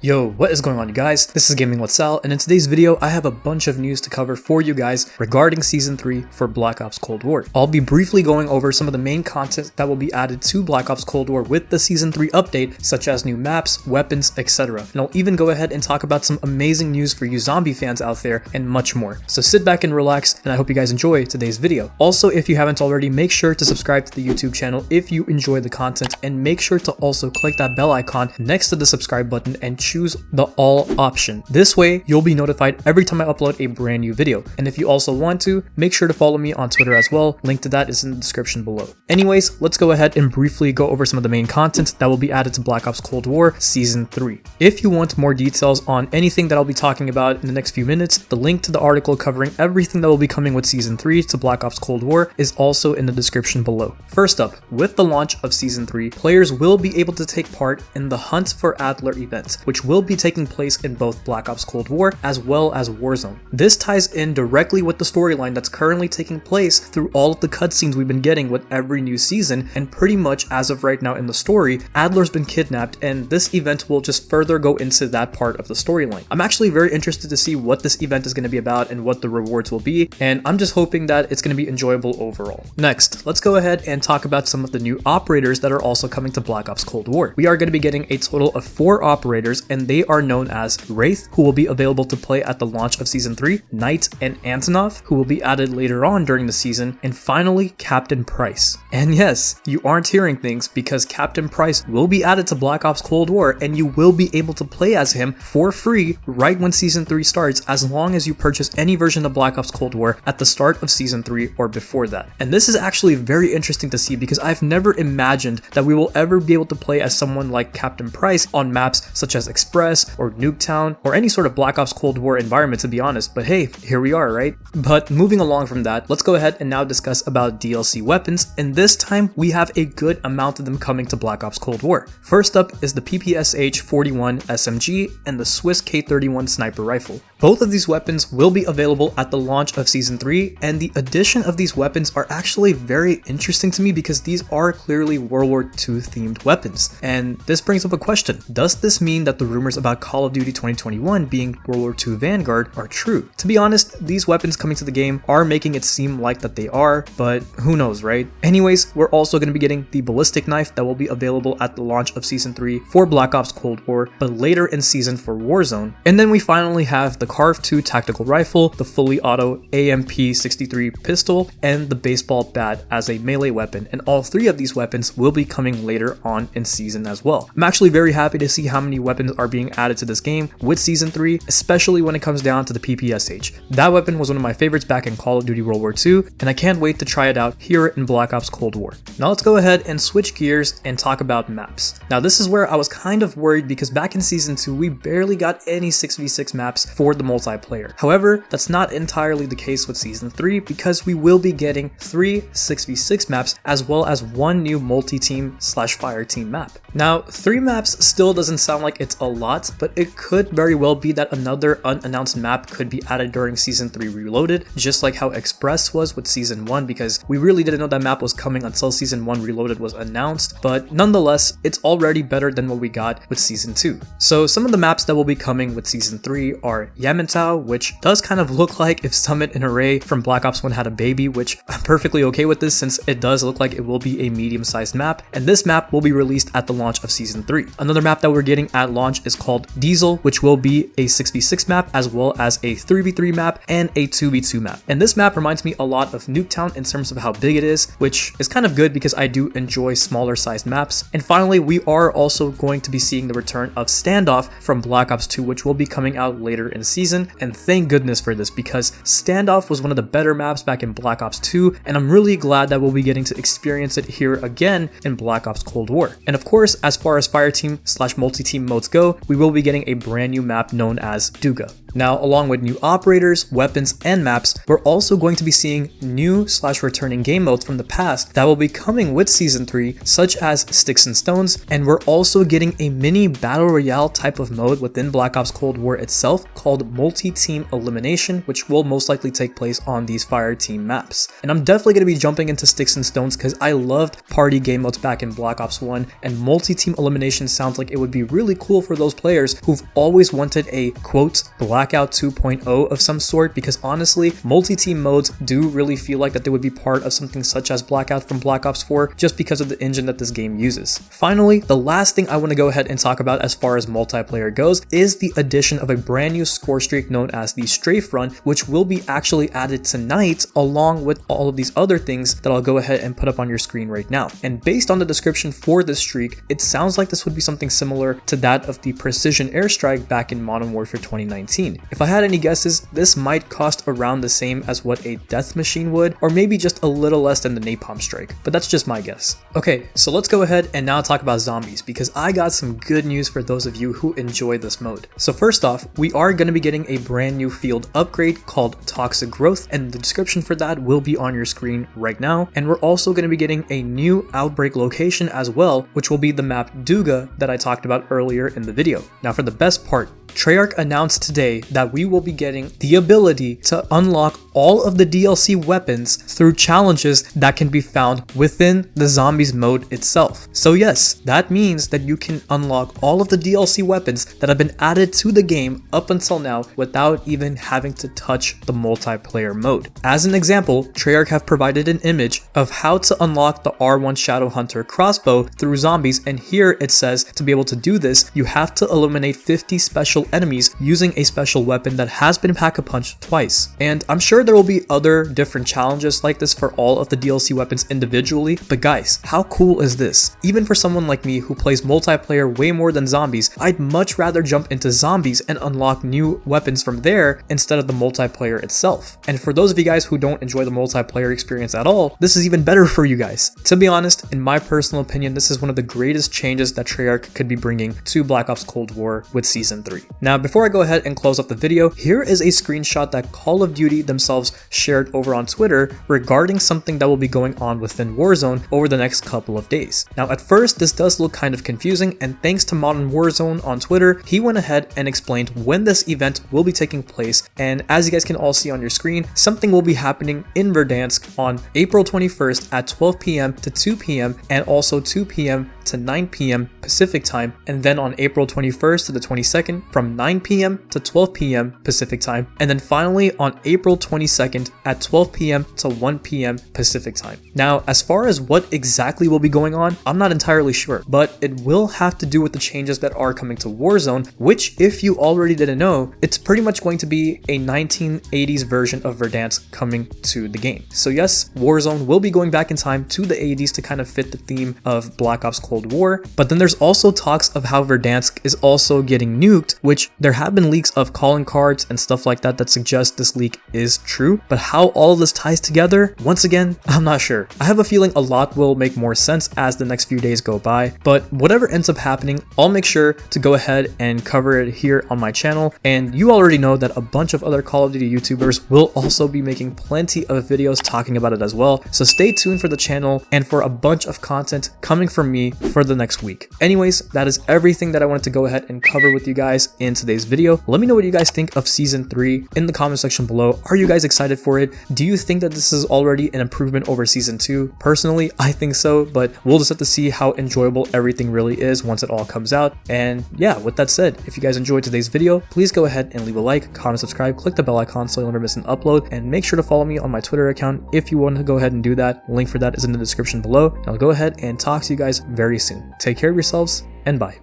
Yo, what is going on, you guys? This is GamingWithSal, and in today's video, I have a bunch of news to cover for you guys regarding Season 3 for Black Ops Cold War. I'll be briefly going over some of the main content that will be added to Black Ops Cold War with the Season 3 update, such as new maps, weapons, etc. And I'll even go ahead and talk about some amazing news for you zombie fans out there, and much more. So sit back and relax, and I hope you guys enjoy today's video. Also, if you haven't already, make sure to subscribe to the YouTube channel if you enjoy the content, and make sure to also click that bell icon next to the subscribe button and choose the all option. This way, you'll be notified every time I upload a brand new video. And if you also want to, make sure to follow me on Twitter as well. Link to that is in the description below. Anyways, let's go ahead and briefly go over some of the main content that will be added to Black Ops Cold War Season 3. If you want more details on anything that I'll be talking about in the next few minutes, the link to the article covering everything that will be coming with Season 3 to Black Ops Cold War is also in the description below. First up, with the launch of Season 3, players will be able to take part in the Hunt for Adler event, which will be taking place in both Black Ops Cold War as well as Warzone. This ties in directly with the storyline that's currently taking place through all of the cutscenes we've been getting with every new season, and pretty much as of right now in the story, Adler's been kidnapped, and this event will just further go into that part of the storyline. I'm actually very interested to see what this event is going to be about and what the rewards will be, and I'm just hoping that it's going to be enjoyable overall. Next, let's go ahead and talk about some of the new operators that are also coming to Black Ops Cold War. We are going to be getting a total of 4 operators, and they are known as Wraith, who will be available to play at the launch of Season 3, Knight and Antonov, who will be added later on during the season, and finally Captain Price. And yes, you aren't hearing things, because Captain Price will be added to Black Ops Cold War, and you will be able to play as him for free right when Season 3 starts, as long as you purchase any version of Black Ops Cold War at the start of Season 3 or before that. And this is actually very interesting to see, because I've never imagined that we will ever be able to play as someone like Captain Price on maps such as Express or Nuketown or any sort of Black Ops Cold War environment, to be honest, but hey, here we are, right? But moving along from that, let's go ahead and now discuss about DLC weapons, and this time we have a good amount of them coming to Black Ops Cold War. First up is the PPSH-41 SMG and the Swiss K31 sniper rifle. Both of these weapons will be available at the launch of Season 3, and the addition of these weapons are actually very interesting to me, because these are clearly World War II themed weapons. And this brings up a question: does this mean that the rumors about Call of Duty 2021 being World War II Vanguard are true? To be honest, these weapons coming to the game are making it seem like that they are, but who knows, right? Anyways, we're also going to be getting the ballistic knife that will be available at the launch of Season 3 for Black Ops Cold War, but later in season for Warzone. And then we finally have the Carve 2 tactical rifle, the fully auto AMP-63 pistol, and the baseball bat as a melee weapon, and all 3 of these weapons will be coming later on in season as well. I'm actually very happy to see how many weapons are being added to this game with Season 3, especially when it comes down to the PPSH. That weapon was one of my favorites back in Call of Duty World War II, and I can't wait to try it out here in Black Ops Cold War. Now let's go ahead and switch gears and talk about maps. Now this is where I was kind of worried, because back in Season 2 we barely got any 6v6 maps for the multiplayer. However, that's not entirely the case with Season 3, because we will be getting 3 6v6 maps as well as 1 new multi-team / fire team map. Now 3 maps still doesn't sound like it's a lot, but it could very well be that another unannounced map could be added during Season 3 Reloaded, just like how Express was with Season 1, because we really didn't know that map was coming until Season 1 Reloaded was announced, but nonetheless, it's already better than what we got with Season 2. So some of the maps that will be coming with Season 3 are Yamantau, which does kind of look like if Summit and Array from Black Ops 1 had a baby, which I'm perfectly okay with this, since it does look like it will be a medium-sized map, and this map will be released at the launch of Season 3. Another map that we're getting at launch is called Diesel, which will be a 6v6 map as well as a 3v3 map and a 2v2 map. And this map reminds me a lot of Nuketown in terms of how big it is, which is kind of good because I do enjoy smaller sized maps. And finally, we are also going to be seeing the return of Standoff from Black Ops 2, which will be coming out later in season, and thank goodness for this, because Standoff was one of the better maps back in Black Ops 2, and I'm really glad that we'll be getting to experience it here again in Black Ops Cold War. And of course, as far as fireteam / multi-team modes go, we will be getting a brand new map known as Duga. Now, along with new operators, weapons, and maps, we're also going to be seeing new / returning game modes from the past that will be coming with Season 3, such as Sticks and Stones, and we're also getting a mini Battle Royale type of mode within Black Ops Cold War itself called Multi-Team Elimination, which will most likely take place on these fire team maps. And I'm definitely going to be jumping into Sticks and Stones because I loved party game modes back in Black Ops 1, and Multi-Team Elimination sounds like it would be really cool for those players who've always wanted a quote Blackout 2.0 of some sort, because honestly, multi-team modes do really feel like that they would be part of something such as Blackout from Black Ops 4 just because of the engine that this game uses. Finally, the last thing I want to go ahead and talk about as far as multiplayer goes is the addition of a brand new score streak known as the Strafe Run, which will be actually added tonight along with all of these other things that I'll go ahead and put up on your screen right now. And based on the description for this streak, it sounds like this would be something similar to that of the Precision Airstrike back in Modern Warfare 2019. If I had any guesses, this might cost around the same as what a Death Machine would, or maybe just a little less than the Napalm Strike, but that's just my guess. Okay, so let's go ahead and now talk about zombies, because I got some good news for those of you who enjoy this mode. So first off, we are going to be getting a brand new field upgrade called Toxic Growth, and the description for that will be on your screen right now. And we're also going to be getting a new outbreak location as well, which will be the map Duga that I talked about earlier in the video. Now for the best part, Treyarch announced today that we will be getting the ability to unlock all of the DLC weapons through challenges that can be found within the zombies mode itself. So yes, that means that you can unlock all of the DLC weapons that have been added to the game up until now without even having to touch the multiplayer mode. As an example, Treyarch have provided an image of how to unlock the R1 Shadowhunter crossbow through zombies, and here it says to be able to do this, you have to eliminate 50 special enemies using a special weapon that has been pack-a-punched twice. And I'm sure there will be other different challenges like this for all of the DLC weapons individually, but guys, how cool is this? Even for someone like me who plays multiplayer way more than zombies, I'd much rather jump into zombies and unlock new weapons from there instead of the multiplayer itself. And for those of you guys who don't enjoy the multiplayer experience at all, this is even better for you guys. To be honest, in my personal opinion, this is one of the greatest changes that Treyarch could be bringing to Black Ops Cold War with Season 3. Now, before I go ahead and close up the video, here is a screenshot that Call of Duty themselves shared over on Twitter regarding something that will be going on within Warzone over the next couple of days. Now, at first, this does look kind of confusing, and thanks to Modern Warzone on Twitter, he went ahead and explained when this event will be taking place, and as you guys can all see on your screen, something will be happening in Verdansk on April 21st at 12 p.m. to 2 p.m. and also 2 p.m. to 9 p.m. Pacific time, and then on April 21st to the 22nd from 9 p.m. to 12 p.m. Pacific time, and then finally on April 22nd at 12 p.m. to 1 p.m. Pacific time. Now, as far as what exactly will be going on, I'm not entirely sure, but it will have to do with the changes that are coming to Warzone, which, if you already didn't know, it's pretty much going to be a 1980s version of Verdansk coming to the game. So yes, Warzone will be going back in time to the 80s to kind of fit the theme of Black Ops Cold War, but then there's also talks of how Verdansk is also getting nuked, which there have been leaks of calling cards and stuff like that that suggest this leak is true, but how all of this ties together, once again, I'm not sure. I have a feeling a lot will make more sense as the next few days go by, but whatever ends up happening, I'll make sure to go ahead and cover it here on my channel, and you already know that a bunch of other Call of Duty YouTubers will also be making plenty of videos talking about it as well, so stay tuned for the channel and for a bunch of content coming from me for the next week. Anyways, that is everything that I wanted to go ahead and cover with you guys in today's video. Let me know what you guys think of Season 3 in the comment section below. Are you guys excited for it? Do you think that this is already an improvement over Season 2? Personally, I think so, but we'll just have to see how enjoyable everything really is once it all comes out. And yeah, with that said, if you guys enjoyed today's video, please go ahead and leave a like, comment, subscribe, click the bell icon so you'll never miss an upload, and make sure to follow me on my Twitter account if you want to go ahead and do that. Link for that is in the description below. And I'll go ahead and talk to you guys very soon. Take care of yourselves, and bye.